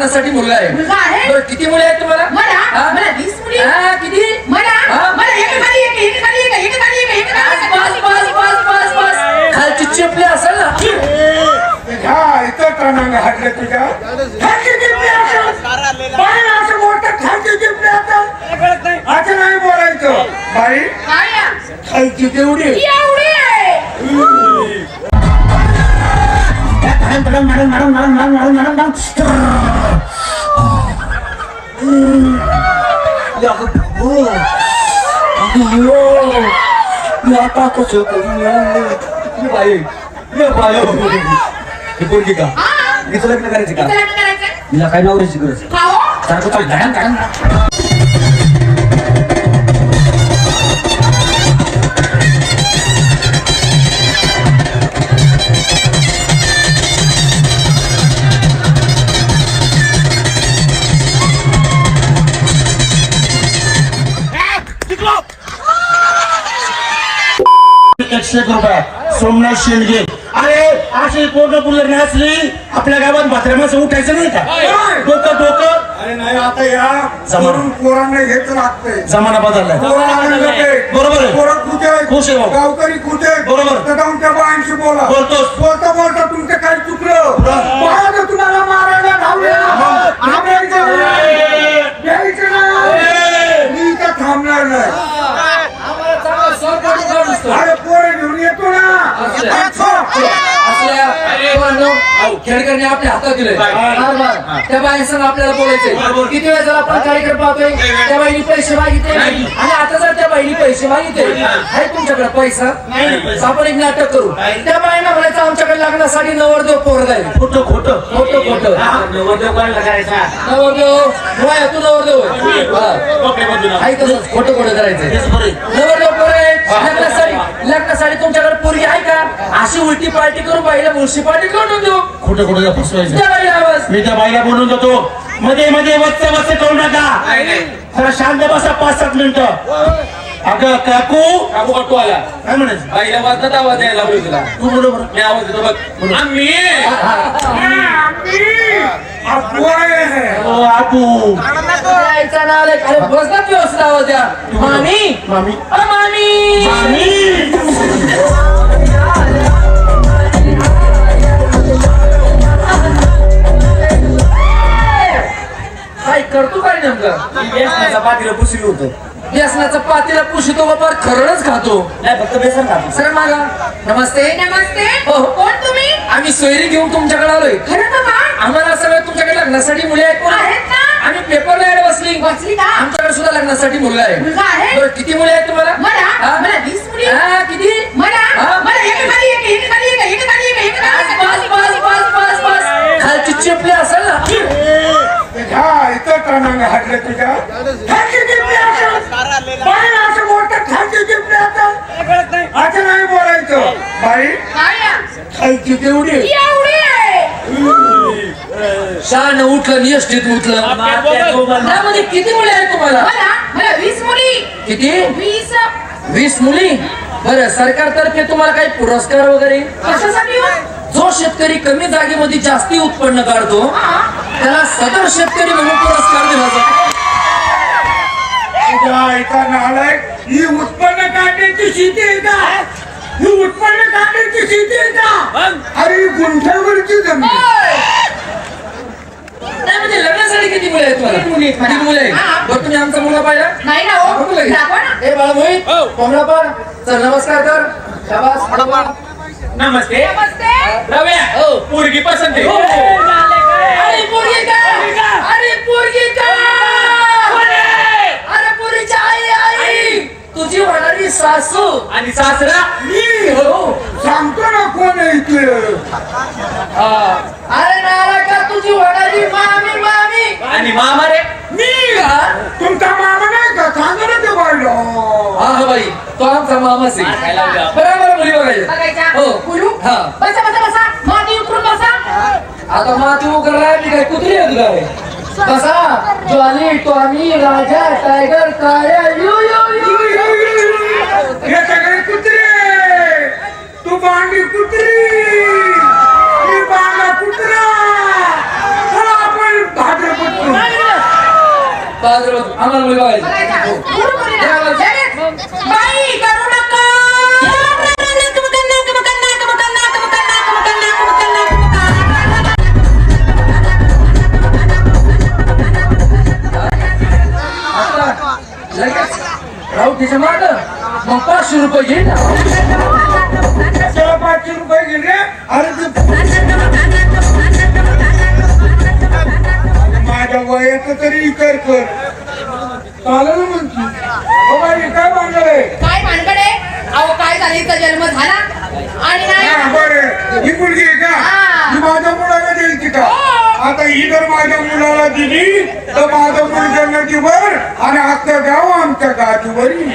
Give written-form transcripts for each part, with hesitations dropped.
लग्नासाठी मुलगा आहे. बरं किती मुले आहेत तुम्हाला? मला 20 मुली. किती? मला एक खाली एक खालची चिपली असेल ना. इथं टनांग हाडले तुझ्या खालची चिपली असेल बाई असं मोठं खालची चिपली असेल असं नाही बोलायचं बाई खालची तेवढी आता कसं पोरगी का तिचं लग्न करायचं का? तिला काय नवऱ्याची गरज सारखं चाल घाण घाण. ₹100 सोमनाथ शेंडगे. अरे अशी पोरं पुरलं नाचली आपल्या गावात बाथरूमाचं उठायचं नाही का? डोकं डोकं. अरे नाही आता या पोरांना घेत लागतंय. जमाना बदललाय. बरोबर आहे. पोरं कुठे खुश आहे गावकरी कुठे बरोबर तर जाऊन त्या बायांशी बोला. बोलतोस बोलता बोलता तुमचं काही चुकलं तुम्हाला मारायला घ्यायचं नाही. मी इथं थांबणार नाही. अरे पोरं घेऊन येतो ना. खेळकरने आपल्या हातात दिले त्या बाईंसंग आपल्याला बोलायचंय. किती वेळा जर आपण कार्यक्रम पाहतोय त्या बाईनी पैसे मागितले आणि आता जर त्या बाईनी पैसे मागितले आहे तुमच्याकडे पैसा आपण एक नाटक करू. त्या बाईंना म्हणायचं आमच्याकडे लग्नासाठी नवरदेव पोर जाईल. खोटं खोटं खोटं खोटं नवरदेव करायचा. नवरदेव तू नवरदेव आहे तसंच खोटं खोटं करायचं. नवरदेव पोर आहे लग्नासाठी तुमच्याकडे पोरगी आहे का? अशी उलटी पार्टी करून बाईला मुळशी पार्टी करून देऊ. खोटं खोटं फसवायचं. मी त्या बाईला बोलून जातो मध्ये मध्ये वच्चे करू नका. जरा शांत बसा 5-7 मिनिटं. अगं काकू काकू काकू आला काय म्हणायचं? बाईला वाजत आवाज यायला लागलो तुला. तू बरोबर मी आवाज देतो बघ. आम्ही आपू जायचा ना आले अरे बसतात व्यवस्थित आवाज द्या. मामी मामी मामी काय करतो काय नेमकं? बेसनाचा पातीला पुसली होतो. बेसनाचा पातीला पुसतो बाबा खरडच खातो. नाही फक्त बेसन खातो. सर मागा नमस्ते. नमस्ते. हो कोण तुम्ही? आम्ही सोयरी घेऊन तुमच्याकडे आलोय. खरं का? आम्हाला सगळं तुमच्याकडे लग्नासाठी मुली आहेत ना. आम्ही पेपरला ऍड बसली का? आमच्याकडे सुद्धा लग्नासाठी मुलगा आहे. बरं किती मुली आहेत तुम्हाला? मला 20 मुली. किती? मला एक खालची चिपली असेल ना. इथं टनांग हाडले तुझ्या खालची चिपली असेल बाई असं मोठं खालची चिपली असेल असं नाही बोलायचं बाई खालची तेवढी शान उठलं निष्ठित उठलं. त्यामध्ये किती मुली आहेत तुम्हाला? मला 20 मुली. किती? 20 मुली. बरं सरकारतर्फे तुम्हाला काही पुरस्कार वगैरे? कशासाठी? जो शेतकरी कमी जागेमध्ये जास्ती उत्पन्न काढतो त्याला सदर शेतकरी म्हणून पुरस्कार दिला जातो. नालायक ही उत्पन्न काढण्याची शेती आहे का? ही उत्पन्न काढण्याची शेती आहे का? अरे गुंठ्यावरची जमीन. नाही म्हणजे लग्नासाठी किती मुले आहेत तुम्हाला? किती मुले आहेत? बरं तुम्ही आमचा मुलगा पाहिला नाही ना? हे बाळा मोहित कोंबडा पण चल नमस्कार कर. शाबास नमस्ते नमस्ते. रव्या पोरगी पसंत आहे. अरे पोरगी का? अरे पोरगी का? अरे पोरीची आई तुझी होणारी सासू आणि सासरा मी हो सांगतो ना कोण आहे इथे. अरे नाला का तुझी होणारी मामी आणि मामा रे मी तुमचा मामा नाही का? सांगा ना ते बायला. हा बाई तो आमचा मामाच आहे. बरोबर मुली बघायच्या. हो बसा बसा बसा माती उतरून बसा. आता माती उकर राहिली काय कुत्री आहे तुला? कसा ज्वाली टॉमी राजा टायगर काळ्या यू यू यू हे सगळे कुत्रे. तू बांडी कुत्री. ही बांगा कुत्रा. चला आपण बाजारात आम्हाला मुली बघायची बघायचा. हो. गुरु मुलीला. द्या मला. लगेच. बाई करू नका. आता लगेच राहू तिच्या माग मग 500 रुपये घेईन ना. त्याला 500 रुपये घे रे. अरे ते माझ्या वयाचं तरी विचार कर. चालेल म्हणती बाबा हे काय भानगड आहे? काय भानगडे? अहो काय झालं, हिचा जन्म झाला आणि नाही हा, बरं ही मुलगी आहे का? हा. ही माझ्या मुलाला द्यायची का? हो. आता ही जर माझ्या मुलाला दिली तर माझं मुल जन्नतीवर आणि अख्खं गाव आमच्या गाठीवर येईल.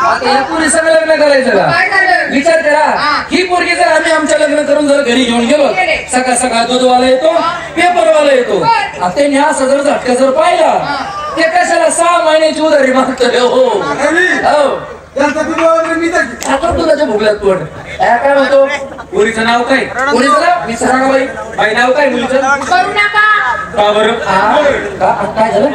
आता या पोरी सगळं लग्न करायचं का? काय झालं? विचार करा हा. ही पोरगी जर आम्ही आमच्या लग्न करून जर घरी घेऊन गेलो गेले. सकाळ सकाळ दूधवाला येतो पेपरवाला येतो बर. आता त्यांनी असं जर झटका जर पाहिला हा. ते कशाला 6 महिन्याची उधारी मागतोय हो अरे, हो त्यांचा तुझ्यावर मी तर- आता दुधाच्या भुगल्यात पोट काय म्हणतो पोरीचं नाव काय पोरीचं नाव मी सांगा बाई बाई नाव काय मुलीचं करू नका. का बरं हा? काय झालं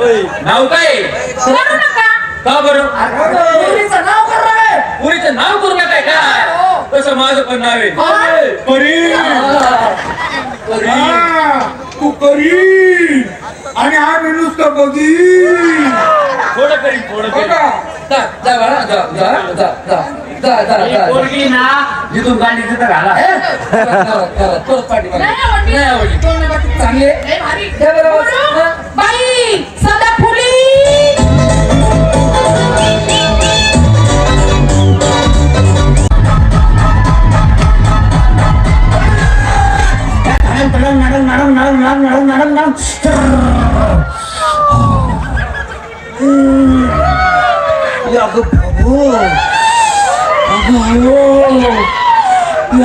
नाव काय करू नका. का बरं पोरीचं नाव कर रे. पोरीचं नाव करू नका काय हो. का तसं माझं पण नाव आहे परी हा, तू करी आणि आम्ही नुसतं बघी थोडं करीन थोडं करीन बघा. जा जा बाळा, जा जा जा जा जा जा जा पोरगी ना जिथून गांधी तिथं घाला परत पाठी मागे. नाही आवडली. नाही आवडली. दोन नंबर. चांगली आहे. लय भारी. द्या बरं आवाज. गुरु, हा. बाई सदा फुली.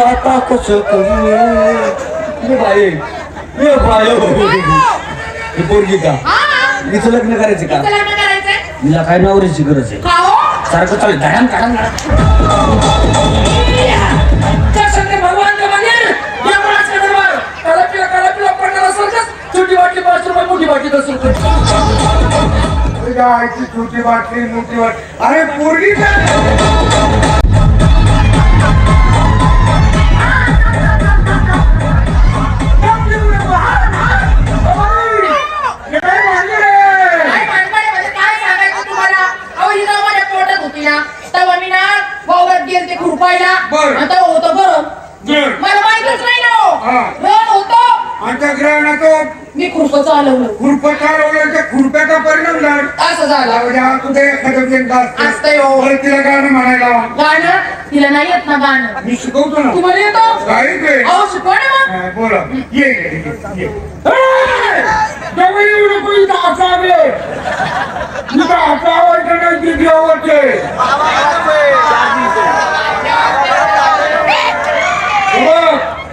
आता कसं करू पोरगी का हा. हिचं लग्न करायचं का हिचं लग्न करायचंय. हिला काय नवऱ्याची गरज आहे का हो? सारखं चालेल धडम धडम त्या संगे भगवान का मंदिर या मुलाचं दरबार काला पिला पडणारा सर्कस छोटी वाटली 5 रुपये मोठी वाटली 10 रुपये तुझ्या आईची छोटी बाटली मोठी बाटली अरे पोरगी काय हे काय भानगड आहे? काय भानगडे म्हणजे काय सांगायचं तुम्हाला? अहो ही जेव्हा माझ्या पोटात होती ना तेव्हा मी ना वावरात गेलते खुरपायला. बरं. आणि तेव्हा होतं गरम. बरं. मला माहितच नाही ना हो. हा. रण होतं. आणि त्या ग्रहणाचं मी खुरप चालवलं. खुरपं चालवलं त्या खुरप्याचा परिणाम झाला असं झालं. तुझ्या तुझ्या एखादं बेंड असतंय हो. बरं, तिला गाणं म्हणायला गाणं तिला नाही येत ना गाणं. मी शिकवतो ना तुम्हाला येतं? काही ते अहो शिकवा ना मग. हा, बोला ये ये. जवळ येऊ नको इथं असावे इथं असं आवडतं नाही तिथे आवडते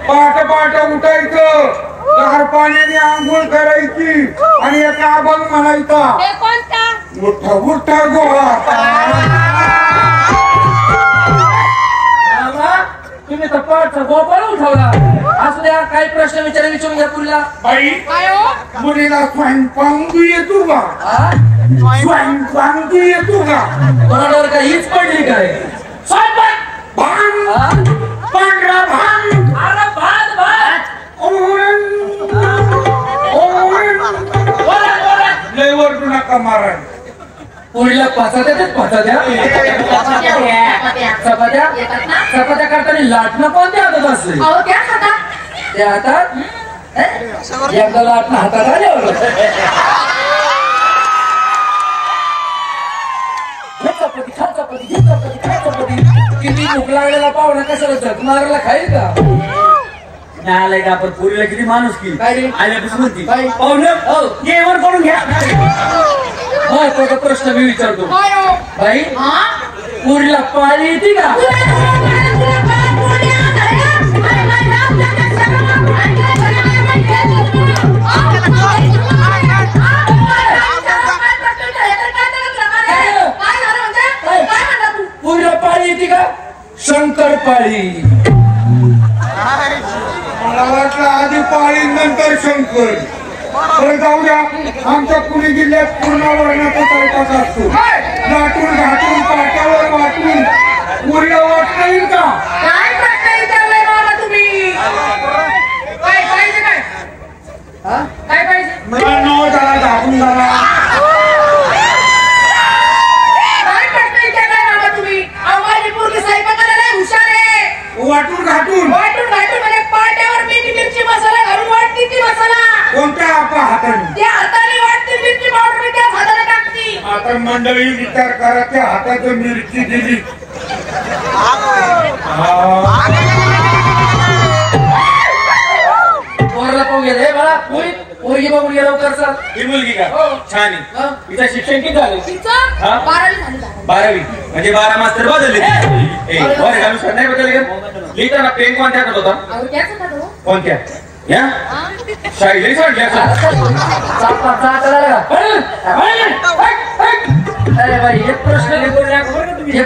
पहाटे पहाटे उठायचं गार पाण्याने आंघोळ करायची आणि एका अभंग म्हणायचा हे कोणता? उठा उठा गोळा मामा, तुम्ही तर पाठचा गोपाळ उठवला असू द्या काही प्रश्न विचारून घ्या पुरीला बाई काय हो? मुलीला स्वयंपाक येतो का हा? स्वयंपाक येतो का कोणावर काय हीच पडली काय स्वयंपाक भांग हा? पांढरा भांग अरे भात भात ओरण लय वरडू नका महाराज पुरीला पाचा द्या चपात्या येतात ना? चपात्या करताना लाटणं कोणत्या हातात असते अहो त्या हातात. त्या हातात एकदा लाटणं हातात आल्यावर घे चपाती, खा चपाती, घे चपाती, खा चपाती. किती भूक लागलेला पाहुणा कशाला झक मारायला खाईल का आलाय का आपण पोरीला किती माणूस की काय रे? आल्यापासून म्हणती काय? पाहुणं हो. जेवण करून घ्या महत्वाचा प्रश्न मी विचारतो काय हो? बाई हा? पुरीला पाळी येते का पुरीला पाळी येते का शंकर पाळी मला वाटलं आधी पाळी नंतर शंकर बरं जाऊ द्या. आमच्या पुणे जिल्ह्यात पूर्ण वर्णाचा स्वयंपाक असतो. लाटून घाटून पाट्यावर वाटून पुऱ्या वाटता येईल का? काय प्रश्न विचारलाय बाबा तुम्ही? काय पाहिजे काय? काय पाहिजे? नाव जरा झाकून जरा. काय प्रश्न विचारलाय बाबा तुम्ही? माझी पोरगी स्वयंपाकाला लय हुशार आहे. वाटून घाटून वाटून घाटून म्हणजे पाट्यावर मीठ मिरची मसाला घालून वाटते ती मसाला. कोणत्या आपल्या हाताने? त्या हाताने वाटते मिरची पावडर मी त्या हाताने टाकती. आता मंडळी विचार करा, त्या हातात मिरची दिली. पोराला पाहून गेले बाळा पोरगी बघून गेला लवकर सर. ही मुलगी का हो. छान आहे. तिचं शिक्षण किती झालं? तिचं हा? 12वी झाली झालं. 12वी म्हणजे 12 मास्तर बदलले. वर्गानुसार नाही बदलले का? लिहिताना पेन कोणत्या हातात होता? अहो, त्याच होता तो. कोणत्या या शाळेला सोडल्या अरे बाई एक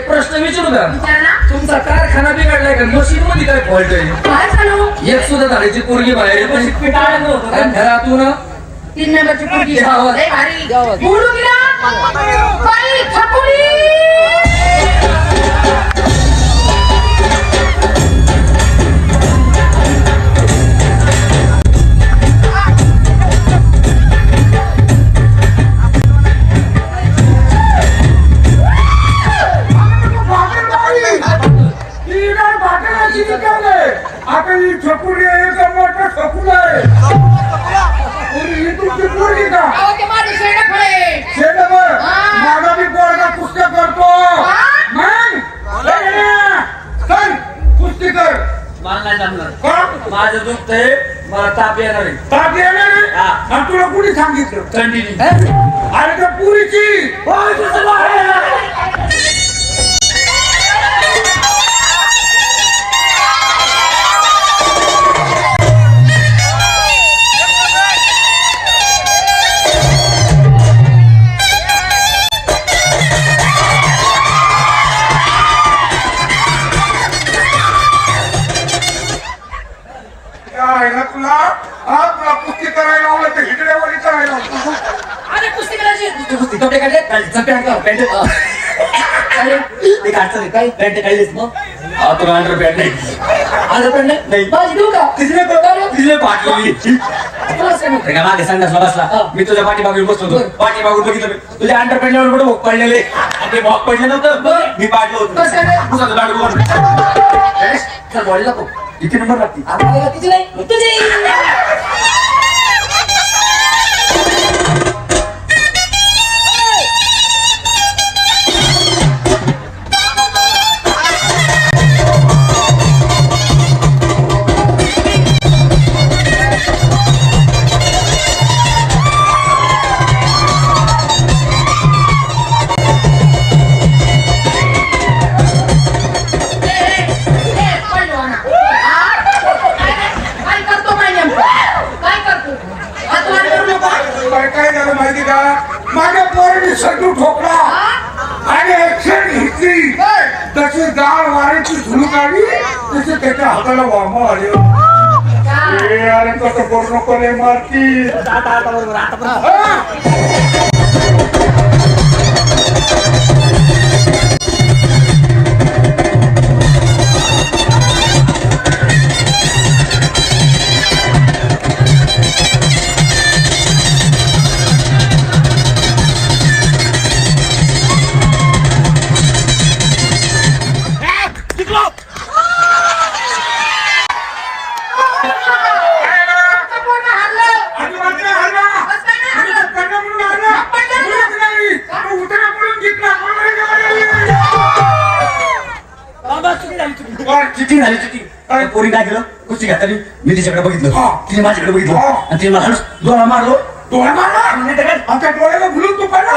प्रश्न विचारू का? विचारा ना. तुमचा कारखाना बिघडलाय का? मशीन मध्ये काय फॉल्ट आहे? काय झालं? एक सुद्धा झाडाची पोरगी बाहेर येत नाही. आणि घरातून 3 नंबरची पोरगी. गावात. लय भारी. बोलू गेला. बाई छकुली. आता ही छकुली आहे का मोठा छकुल आहे? ही तुमची पोरगी का? अहो, ते माझे शेडं खळे. शेडवर हा. माझा मी पोरगा कुस्त्या करतो. हा? मग चल कुस्ती कर. मला नाही जमणार. का? माझं दुखतंय, मला ताप येणार आहे. ताप येणार आहे? हा. आणि तुला कुणी सांगितलं? कंटिन्यू अरे त्या पुरीची. काय ना तुला तुला कुस्ती करायला लावलं तर हिकड्यावर करायला लावलं. अरे कुस्ती करायची. कपडे काढले चपे अंगावर पॅन्ट ते काढचं काय पॅन्ट काढलीस मग तुला अंडरपॅड नाही. आलं पण नाही माझी देऊ का? तिने पाठवली. तुला काय म्हणते? का मागे संडासला बसला मी तुझ्या पाठीमागून बसलो होतो. पाठीमागून बघितलं मी तुझ्या अंडरपॅडवर कुठे भोग पडलेले. ते भोग पडले नव्हतं मी पाडलो होतो. कसं काय? तुझं लाडू कोण? चल बॉडीला पो किती नंबर लागते? आपल्याला तिची नाही तुझी. काय करतो काय नेमकं? काय करतो? हात वर करू नको. काय झालं माहिती का? माझ्या पोराने सटू ठोकला आणि ऍक्शन घेतली. तशी डाळ वाऱ्याची झुलूक आली तशी त्याच्या हाताला वामा आले. अरे कसं करू नको रे मारती. पूर्ण हारलं. अजिबात नाही हरला. बस काय नाही हारलं. पडला म्हणून हरला. पडला म्हणून. मुळीच नाही. तो उतरा म्हणून जिंकला. चिठी झाली चिठी. पोरी काय केलं कुस्ती घातली. मी तिच्याकडे बघितलं हा. तिने माझ्याकडे बघितलं हा. आणि तिने मला दोरा मारलो. डोळा मारला. आता डोळ्याला भुलून तू पडला.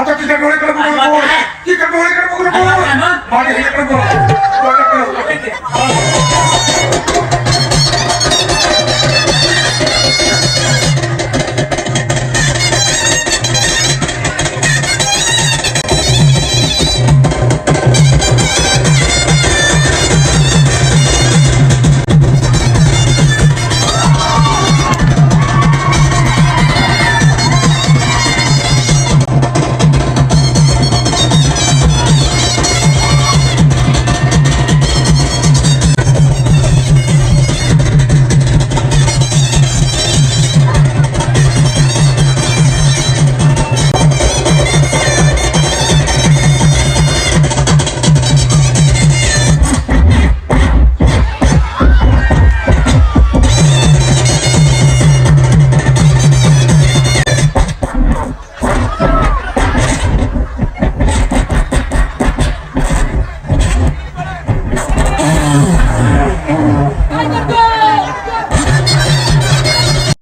आता तिच्या डोळ्याकडे बघू नको. तिच्या डोळ्याकडे बघू नको. माझ्या ह्याच्याकडे बघ. डोळ्याकडे बघ.